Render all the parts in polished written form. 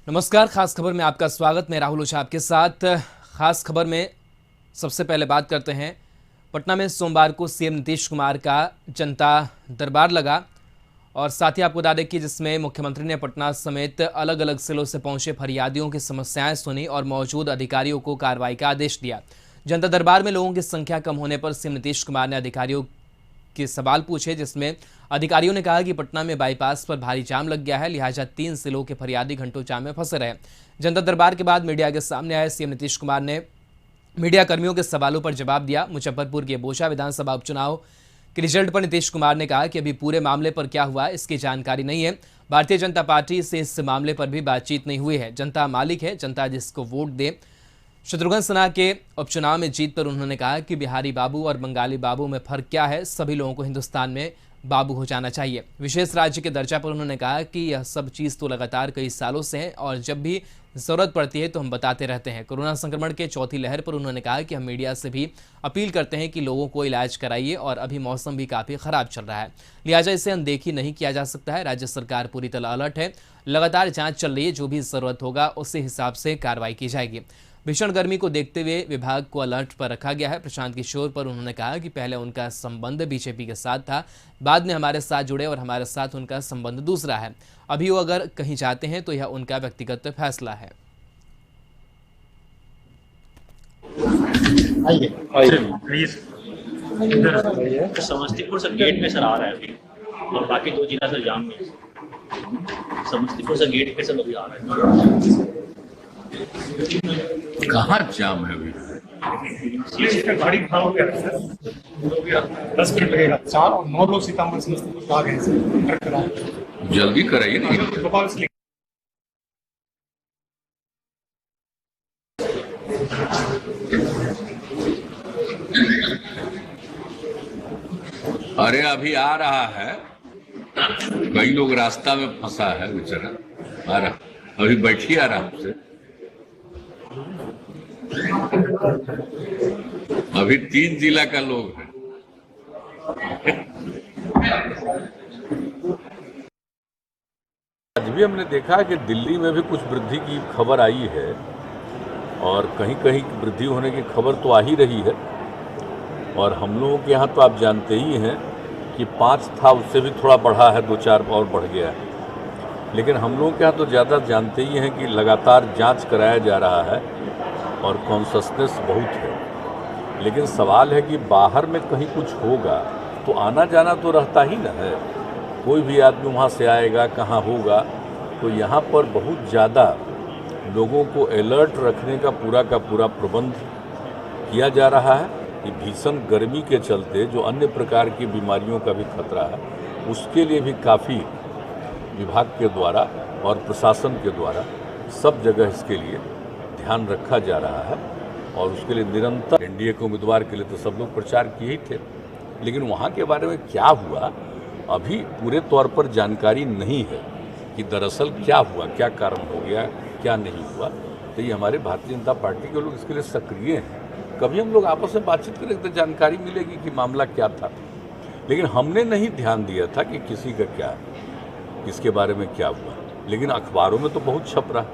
नमस्कार। खास खबर में आपका स्वागत। मैं राहुल ओझा आपके साथ। खास खबर में सबसे पहले बात करते हैं। पटना में सोमवार को सीएम नीतीश कुमार का जनता दरबार लगा और साथ ही आपको बता दें कि जिसमें मुख्यमंत्री ने पटना समेत अलग अलग जिलों से पहुंचे फरियादियों की समस्याएं सुनी और मौजूद अधिकारियों को कार्रवाई का आदेश दिया। जनता दरबार में लोगों की संख्या कम होने पर सीएम नीतीश कुमार ने अधिकारियों के सवाल पूछे, जिसमें अधिकारियों ने कहा कि पटना में बाईपास पर भारी जाम लग गया है, लिहाजा 3 जिलों के फरियादी घंटों जाम में फंसे रहे। जनता दरबार के बाद मीडिया के सामने आए सीएम नीतीश कुमार ने मीडिया कर्मियों के सवालों पर जवाब दिया। मुजफ्फरपुर के बोचा विधानसभा उपचुनाव के रिजल्ट पर नीतीश कुमार ने कहा कि अभी पूरे मामले पर क्या हुआ इसकी जानकारी नहीं है। भारतीय जनता पार्टी से इस मामले पर भी बातचीत नहीं हुई है। जनता मालिक है, जनता जिसको वोट दे। शत्रुघ्न सिन्हा के उपचुनाव में जीत पर उन्होंने कहा कि बिहारी बाबू और बंगाली बाबू में फर्क क्या है, सभी लोगों को हिंदुस्तान में बाबू हो जाना चाहिए। विशेष राज्य के दर्जा पर उन्होंने कहा कि यह सब चीज़ तो लगातार कई सालों से है और जब भी ज़रूरत पड़ती है तो हम बताते रहते हैं। कोरोना संक्रमण के चौथी लहर पर उन्होंने कहा कि हम मीडिया से भी अपील करते हैं कि लोगों को इलाज कराइए और अभी मौसम भी काफ़ी ख़राब चल रहा है, लिहाजा इसे अनदेखी नहीं किया जा सकता है। राज्य सरकार पूरी तरह अलर्ट है, लगातार जाँच चल रही है, जो भी ज़रूरत होगा उसी हिसाब से कार्रवाई की जाएगी। भीषण गर्मी को देखते हुए विभाग को अलर्ट पर रखा गया है। प्रशांत किशोर पर उन्होंने कहा कि पहले उनका संबंध बीजेपी के साथ था, बाद में हमारे साथ जुड़े और हमारे साथ उनका संबंध दूसरा है। अभी वो अगर कहीं जाते हैं तो यह उनका व्यक्तिगत फैसला है। प्लीज समस्तीपुर से गेट में सर आ रहा है अभी और बाकी 2 जिला से जाम में। समस्तीपुर से गेट पे से अभी आ रहा है। कहाँ जाम है अभी? गाड़ी खड़ा हो गया है सर, 10 मिनट लगेगा। 4 और 9 लोग सीतामढ़ी समस्तीपुर आ गए सर। जल्दी कराइए ना। अरे अभी आ रहा है, कई लोग रास्ता में फंसा है बेचारा, आ रहा अभी बैठिए आराम से। अभी 3 जिला का लोग है। आज भी हमने देखा कि दिल्ली में भी कुछ वृद्धि की खबर आई है और कहीं कहीं वृद्धि होने की खबर तो आ ही रही है। और हम लोगों के यहाँ तो आप जानते ही हैं कि 5 था, उससे भी थोड़ा बढ़ा है, 2-4 और बढ़ गया है। लेकिन हम लोगों के यहाँ तो ज़्यादा जानते ही हैं कि लगातार जांच कराया जा रहा है और कॉन्शसनेस बहुत है। लेकिन सवाल है कि बाहर में कहीं कुछ होगा तो आना जाना तो रहता ही न है, कोई भी आदमी वहाँ से आएगा, कहाँ होगा। तो यहाँ पर बहुत ज़्यादा लोगों को अलर्ट रखने का पूरा प्रबंध किया जा रहा है। कि भीषण गर्मी के चलते जो अन्य प्रकार की बीमारियों का भी खतरा है, उसके लिए भी काफ़ी विभाग के द्वारा और प्रशासन के द्वारा सब जगह इसके लिए ध्यान रखा जा रहा है। और उसके लिए निरंतर एनडीए के उम्मीदवार के लिए तो सब लोग प्रचार किए ही थे, लेकिन वहाँ के बारे में क्या हुआ अभी पूरे तौर पर जानकारी नहीं है कि दरअसल क्या हुआ, क्या कारण हो गया, क्या नहीं हुआ। तो ये हमारे भारतीय जनता पार्टी के लोग इसके लिए सक्रिय हैं। कभी हम लोग आपस में बातचीत करें तो जानकारी मिलेगी कि मामला क्या था, लेकिन हमने नहीं ध्यान दिया था कि किसी का क्या, किसके बारे में क्या हुआ। लेकिन अखबारों में तो बहुत छप रहा है,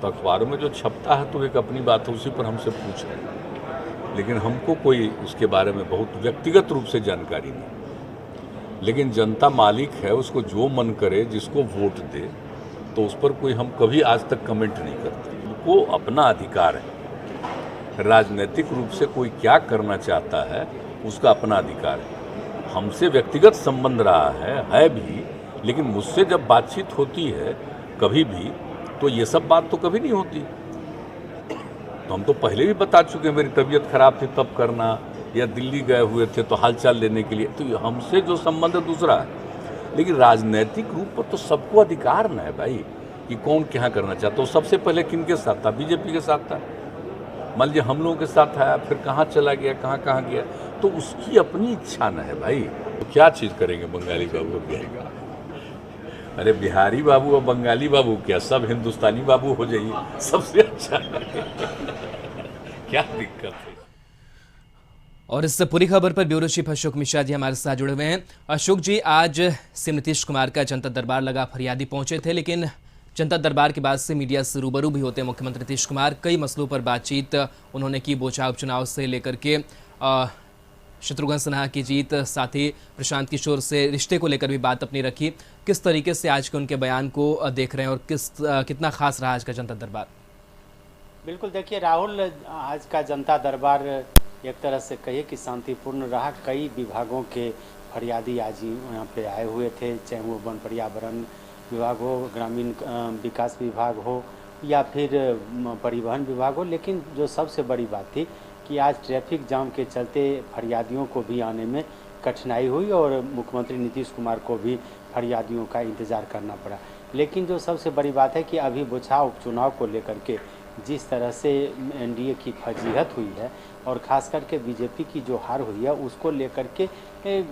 तो अखबारों में जो छपता है तो एक अपनी बात है, उसी पर हमसे पूछ रहे हैं। लेकिन हमको कोई उसके बारे में बहुत व्यक्तिगत रूप से जानकारी नहीं। लेकिन जनता मालिक है, उसको जो मन करे, जिसको वोट दे, तो उस पर कोई हम कभी आज तक कमेंट नहीं करते। उनको अपना अधिकार है, राजनीतिक रूप से कोई क्या करना चाहता है उसका अपना अधिकार है। हमसे व्यक्तिगत संबंध रहा है भी, लेकिन मुझसे जब बातचीत होती है कभी भी, तो ये सब बात तो कभी नहीं होती। तो हम तो पहले भी बता चुके हैं, मेरी तबीयत खराब थी तब करना, या दिल्ली गए हुए थे तो हालचाल लेने के लिए, तो हमसे जो संबंध है दूसरा है। लेकिन राजनीतिक रूप पर तो सबको अधिकार न है भाई कि कौन क्या करना चाहता। तो सबसे पहले किनके साथ था? बीजेपी के साथ था। मान लीजिए हम लोगों के साथ आया, फिर कहाँ चला गया, कहाँ गया, तो उसकी अपनी इच्छा न है भाई। तो क्या चीज़ करेंगे बंगाली बाबू? क्या अरे बिहारी बाबू और बंगाली बाबू क्या, सब हिंदुस्तानी बाबू हो जाइए, सबसे अच्छा क्या दिक्कत है। और इस पूरी खबर पर ब्यूरो चीफ अशोक मिश्रा जी हमारे साथ जुड़े हुए हैं। अशोक जी, आज सीएम नीतीश कुमार का जनता दरबार लगा, फरियादी पहुंचे थे, लेकिन जनता दरबार के बाद से मीडिया से रूबरू भी होते हैं मुख्यमंत्री नीतीश कुमार। कई मसलों पर बातचीत उन्होंने की, बोचा उपचुनाव से लेकर के शत्रुघ्न सिन्हा की जीत, साथ ही प्रशांत किशोर से रिश्ते को लेकर भी बात अपनी रखी। किस तरीके से आज के उनके बयान को देख रहे हैं और कितना खास रहा आज का जनता दरबार? बिल्कुल, देखिए राहुल, आज का जनता दरबार एक तरह से कहिए कि शांतिपूर्ण रहा। कई विभागों के फरियादी आज यहाँ पे आए हुए थे, चाहे वो वन पर्यावरण विभाग हो, ग्रामीण विकास विभाग हो या फिर परिवहन विभाग हो। लेकिन जो सबसे बड़ी बात थी कि आज ट्रैफिक जाम के चलते फरियादियों को भी आने में कठिनाई हुई और मुख्यमंत्री नीतीश कुमार को भी फरियादियों का इंतज़ार करना पड़ा। लेकिन जो सबसे बड़ी बात है कि अभी बोछा उपचुनाव को लेकर के जिस तरह से एनडीए की फजीहत हुई है और ख़ास करके बीजेपी की जो हार हुई है उसको लेकर के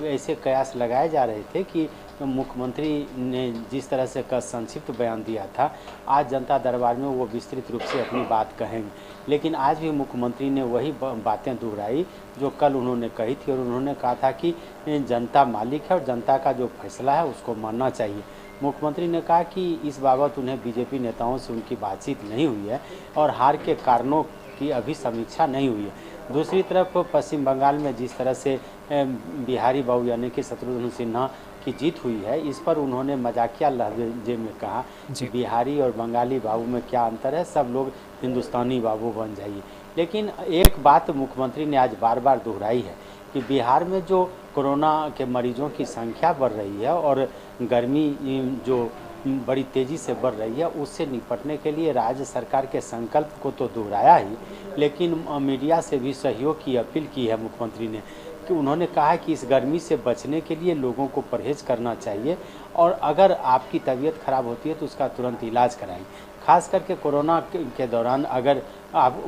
ऐसे कयास लगाए जा रहे थे कि मुख्यमंत्री ने जिस तरह से का संक्षिप्त बयान दिया था, आज जनता दरबार में वो विस्तृत रूप से अपनी बात कहेंगे। लेकिन आज भी मुख्यमंत्री ने वही बातें दोहराई जो कल उन्होंने कही थी और उन्होंने कहा था कि जनता मालिक है और जनता का जो फैसला है उसको मानना चाहिए। मुख्यमंत्री ने कहा कि इस बाबत उन्हें बीजेपी नेताओं से उनकी बातचीत नहीं हुई है और हार के कारणों की अभी समीक्षा नहीं हुई है। दूसरी तरफ पश्चिम बंगाल में जिस तरह से बिहारी बाबू यानी कि शत्रुघ्न सिन्हा की जीत हुई है, इस पर उन्होंने मजाकिया लहजे में कहा कि बिहारी और बंगाली बाबू में क्या अंतर है, सब लोग हिंदुस्तानी बाबू बन जाइए। लेकिन एक बात मुख्यमंत्री ने आज बार बार दोहराई है कि बिहार में जो कोरोना के मरीजों की संख्या बढ़ रही है और गर्मी जो बड़ी तेज़ी से बढ़ रही है, उससे निपटने के लिए राज्य सरकार के संकल्प को तो दोहराया ही, लेकिन मीडिया से भी सहयोग की अपील की है मुख्यमंत्री ने कि उन्होंने कहा कि इस गर्मी से बचने के लिए लोगों को परहेज करना चाहिए और अगर आपकी तबीयत खराब होती है तो उसका तुरंत इलाज कराएं। खास करके कोरोना के दौरान अगर आप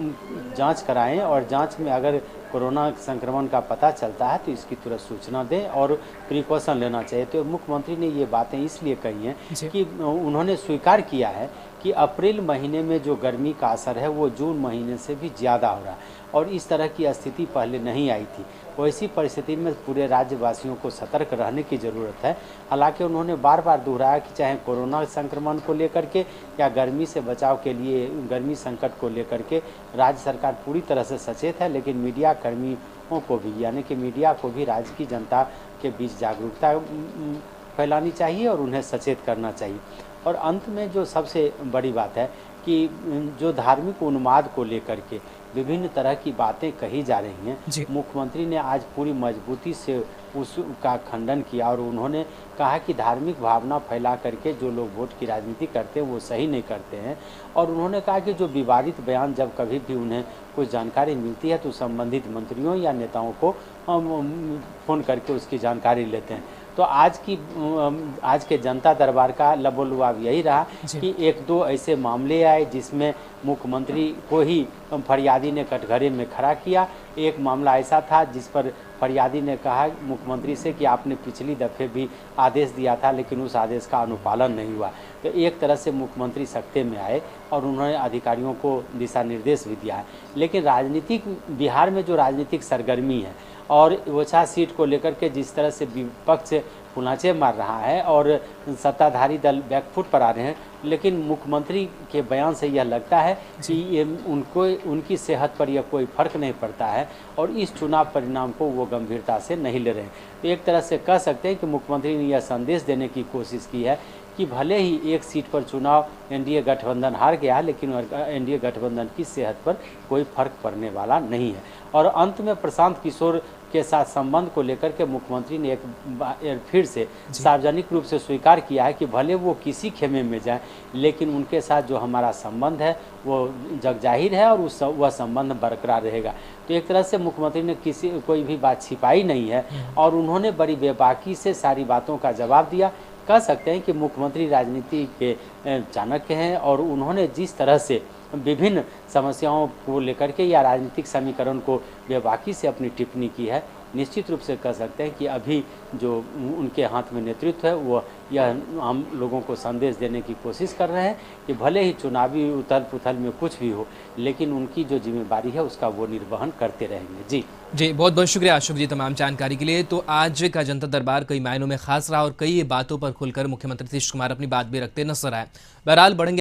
जांच कराएं और जांच में अगर कोरोना संक्रमण का पता चलता है तो इसकी तुरंत सूचना दें और प्रिकॉशन लेना चाहिए। तो मुख्यमंत्री ने ये बातें इसलिए कही हैं कि उन्होंने स्वीकार किया है कि अप्रैल महीने में जो गर्मी का असर है वो जून महीने से भी ज़्यादा हो रहा है और इस तरह की स्थिति पहले नहीं आई थी। वैसी परिस्थिति में पूरे राज्यवासियों को सतर्क रहने की ज़रूरत है। हालांकि उन्होंने बार बार दोहराया कि चाहे कोरोना संक्रमण को लेकर के या गर्मी से बचाव के लिए, गर्मी संकट को लेकर के राज्य सरकार पूरी तरह से सचेत है, लेकिन मीडिया कर्मियों को भी यानी कि मीडिया को भी राज्य की जनता के बीच जागरूकता फैलानी चाहिए और उन्हें सचेत करना चाहिए। और अंत में जो सबसे बड़ी बात है कि जो धार्मिक उन्माद को लेकर के विभिन्न तरह की बातें कही जा रही हैं, मुख्यमंत्री ने आज पूरी मजबूती से उसका खंडन किया और उन्होंने कहा कि धार्मिक भावना फैला करके जो लोग वोट की राजनीति करते हैं वो सही नहीं करते हैं। और उन्होंने कहा कि जो विवादित बयान जब कभी भी उन्हें कोई जानकारी मिलती है तो संबंधित मंत्रियों या नेताओं को फ़ोन करके उसकी जानकारी लेते हैं। तो आज के जनता दरबार का लबोलुआब यही रहा कि एक दो ऐसे मामले आए जिसमें मुख्यमंत्री को ही फरियादी ने कटघरे में खड़ा किया। एक मामला ऐसा था जिस पर फरियादी ने कहा मुख्यमंत्री से कि आपने पिछली दफ़े भी आदेश दिया था लेकिन उस आदेश का अनुपालन नहीं हुआ। तो एक तरह से मुख्यमंत्री सख्ते में आए और उन्होंने अधिकारियों को दिशा निर्देश भी दिया है। लेकिन राजनीतिक बिहार में जो राजनीतिक सरगर्मी है और ओछा सीट को लेकर के जिस तरह से विपक्ष फुलांचे मार रहा है और सत्ताधारी दल बैकफुट पर आ रहे हैं, लेकिन मुख्यमंत्री के बयान से यह लगता है कि उनकी सेहत पर यह कोई फर्क नहीं पड़ता है और इस चुनाव परिणाम को वो गंभीरता से नहीं ले रहे हैं। तो एक तरह से कह सकते हैं कि मुख्यमंत्री ने यह संदेश देने की कोशिश की है कि भले ही एक सीट पर चुनाव एनडीए गठबंधन हार गया, लेकिन एनडीए गठबंधन की सेहत पर कोई फर्क पड़ने वाला नहीं है। और अंत में प्रशांत किशोर के साथ संबंध को लेकर के मुख्यमंत्री ने एक फिर से सार्वजनिक रूप से स्वीकार किया है कि भले वो किसी खेमे में जाए, लेकिन उनके साथ जो हमारा संबंध है वो जगजाहिर है और वह संबंध बरकरार रहेगा। तो एक तरह से मुख्यमंत्री ने कोई भी बात छिपाई नहीं है और उन्होंने बड़ी बेबाकी से सारी बातों का जवाब दिया। कह सकते हैं कि मुख्यमंत्री राजनीति के चाणक्य हैं और उन्होंने जिस तरह से विभिन्न समस्याओं को लेकर के या राजनीतिक समीकरण को बेबाकी से अपनी टिप्पणी की है, निश्चित रूप से कह सकते हैं कि अभी जो उनके हाथ में नेतृत्व है वो यह हम लोगों को संदेश देने की कोशिश कर रहे हैं कि भले ही चुनावी उथल पुथल में कुछ भी हो, लेकिन उनकी जो जिम्मेदारी है उसका वो निर्वहन करते रहेंगे। जी बहुत बहुत शुक्रिया अशोक जी तमाम जानकारी के लिए। तो आज का जनता दरबार कई मायनों में खास रहा और कई बातों पर खुलकर मुख्यमंत्री नीतीश कुमार अपनी बात भी रखते नजर आए। बहरहाल बढ़ेंगे